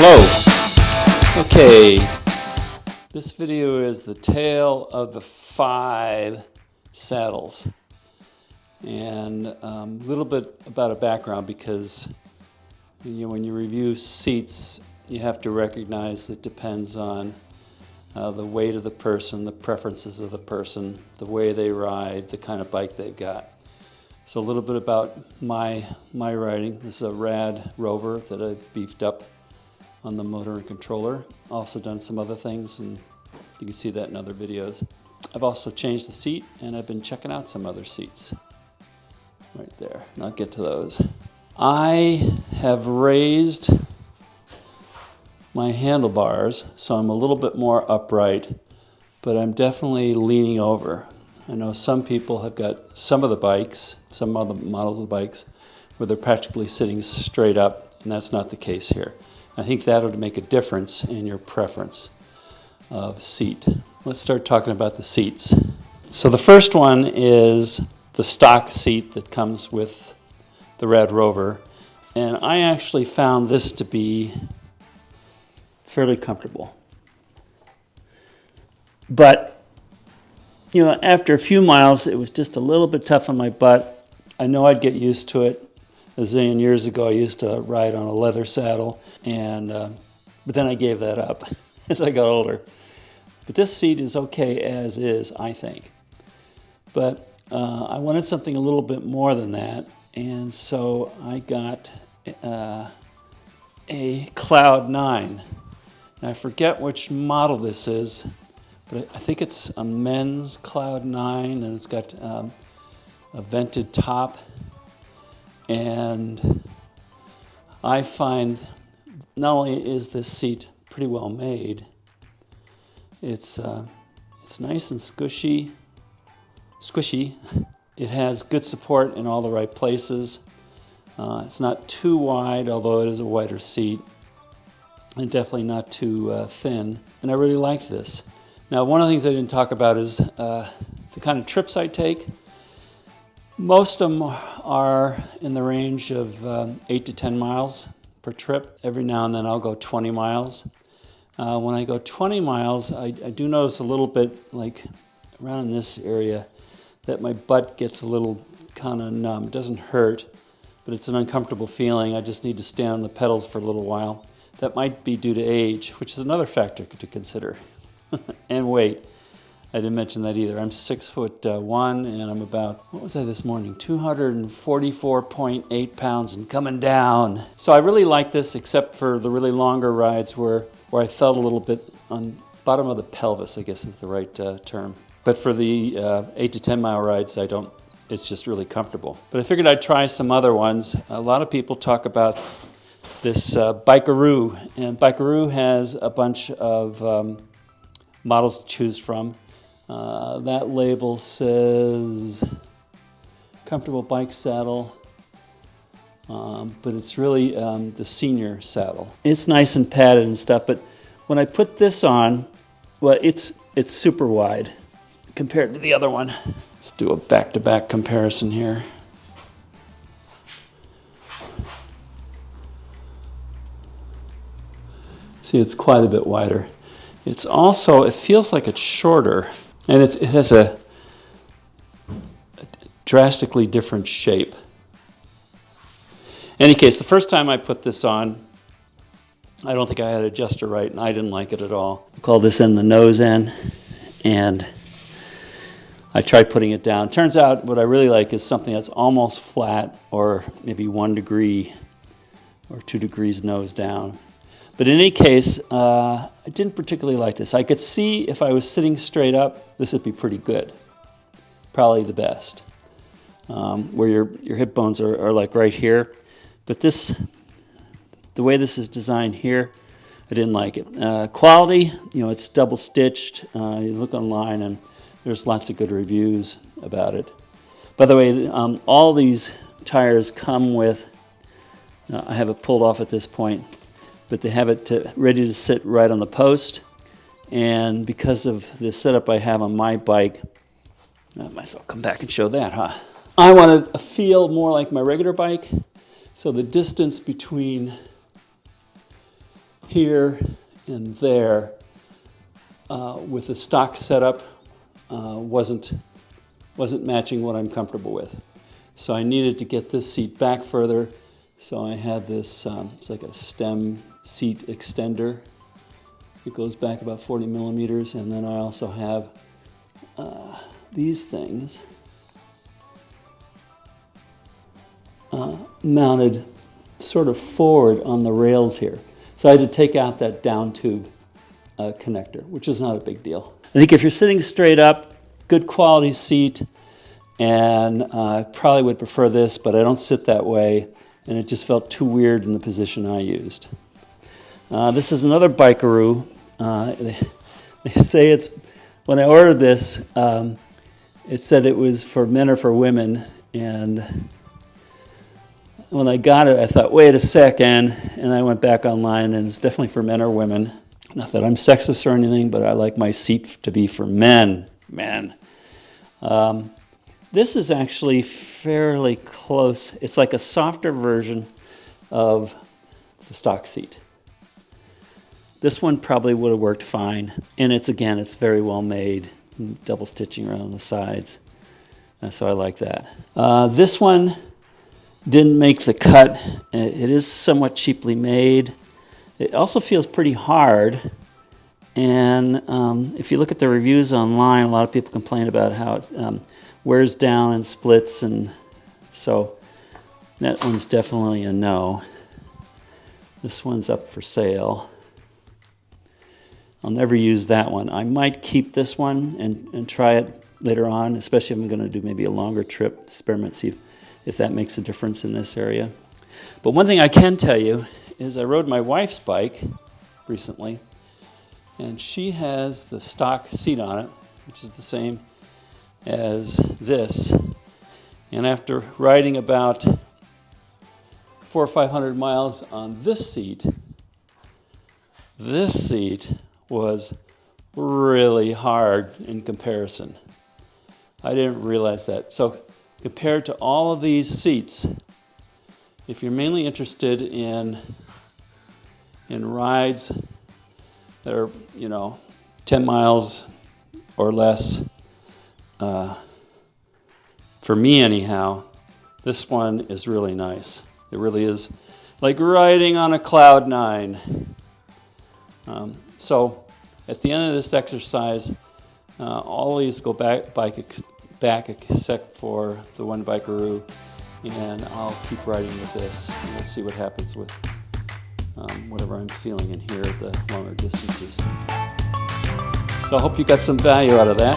Hello. Okay, this video is the tale of the 5 saddles, and a little bit about a background, because when you review seats, you have to recognize it depends on the weight of the person, the preferences of the person, the way they ride, the kind of bike they've got. So a little bit about my riding. This is a radrover that I've beefed up on the motor and controller. Also done some other things, and you can see that in other videos. I've also changed the seat, and I've been checking out some other seats. Right there, and I'll get to those. I have raised my handlebars, so I'm a little bit more upright, but I'm definitely leaning over. I know some people have got some of the bikes, some other models of bikes, where they're practically sitting straight up, and that's not the case here. I think that would make a difference in your preference of seat. Let's start talking about the seats. So the first one is the stock seat that comes with the radrover, and I actually found this to be fairly comfortable. But after a few miles, it was just a little bit tough on my butt. I know I'd get used to it. A zillion years ago, I used to ride on a leather saddle, but then I gave that up as I got older. But this seat is okay as is, I think. But I wanted something a little bit more than that, and so I got a Cloud 9. And I forget which model this is, but I think it's a men's Cloud 9, and it's got a vented top. And I find not only is this seat pretty well made, it's nice and squishy. It has good support in all the right places. It's not too wide, although it is a wider seat, and definitely not too thin. And I really like this. Now, one of the things I didn't talk about is the kind of trips I take. Most of them are in the range of 8 to 10 miles per trip. Every now and then I'll go 20 miles. When I go 20 miles, I do notice a little bit, like around in this area, that my butt gets a little kind of numb. It doesn't hurt, but it's an uncomfortable feeling. I just need to stand on the pedals for a little while. That might be due to age, which is another factor to consider. And weight. I didn't mention that either. I'm 6'1", and I'm about, what was I this morning? 244.8 pounds and coming down. So I really like this, except for the really longer rides where I felt a little bit on bottom of the pelvis, I guess is the right term. But for the 8 to 10 mile rides, I don't. It's just really comfortable. But I figured I'd try some other ones. A lot of people talk about this Bikeroo, and Bikeroo has a bunch of models to choose from. That label says comfortable bike saddle, but it's really the senior saddle. It's nice and padded and stuff, but when I put this on, well, it's super wide compared to the other one. Let's do a back-to-back comparison here. See, it's quite a bit wider. It's also, it feels like it's shorter. And it has a drastically different shape. In any case, the first time I put this on, I don't think I had it adjusted right, and I didn't like it at all. I call this in the nose end, and I tried putting it down. Turns out what I really like is something that's almost flat, or maybe 1 degree or 2 degrees nose down. But in any case, I didn't particularly like this. I could see if I was sitting straight up, this would be pretty good. Probably the best. Where your hip bones are like right here. But this, the way this is designed here, I didn't like it. Quality, it's double stitched. You look online and there's lots of good reviews about it. By the way, all these tires come with, I have it pulled off at this point, but they have it ready to sit right on the post. And because of the setup I have on my bike, I might as well come back and show that, huh? I wanted a feel more like my regular bike, so the distance between here and there with the stock setup wasn't matching what I'm comfortable with. So I needed to get this seat back further. So I had this, it's like a stem seat extender. It goes back about 40 millimeters. And then I also have these things mounted sort of forward on the rails here. So I had to take out that down tube connector, which is not a big deal. I think if you're sitting straight up, good quality seat, and I probably would prefer this, but I don't sit that way, and it just felt too weird in the position I used. This is another Bikeroo. They say it's, when I ordered this, it said it was for men or for women, and when I got it, I thought, wait a second, and I went back online, and it's definitely for men or women. Not that I'm sexist or anything, but I like my seat to be for men. This is actually fairly close. It's like a softer version of the stock seat. This one probably would have worked fine, and it's very well made, double stitching around the sides, so I like that. This one didn't make the cut. It is somewhat cheaply made. It also feels pretty hard, and if you look at the reviews online, a lot of people complain about how it wears down and splits, and so that one's definitely a no. This one's up for sale. I'll never use that one. I might keep this one and try it later on, especially if I'm going to do maybe a longer trip, experiment, see if that makes a difference in this area. But one thing I can tell you is I rode my wife's bike recently, and she has the stock seat on it, which is the same as this. And after riding about 400 or 500 miles on this seat was really hard in comparison. I didn't realize that. So compared to all of these seats, if you're mainly interested in rides that are, 10 miles or less, for me anyhow, this one is really nice. It really is like riding on a cloud nine. So at the end of this exercise, all these go back except for the one Bikeroo, and I'll keep riding with this, and we'll see what happens with whatever I'm feeling in here at the longer distances. So I hope you got some value out of that.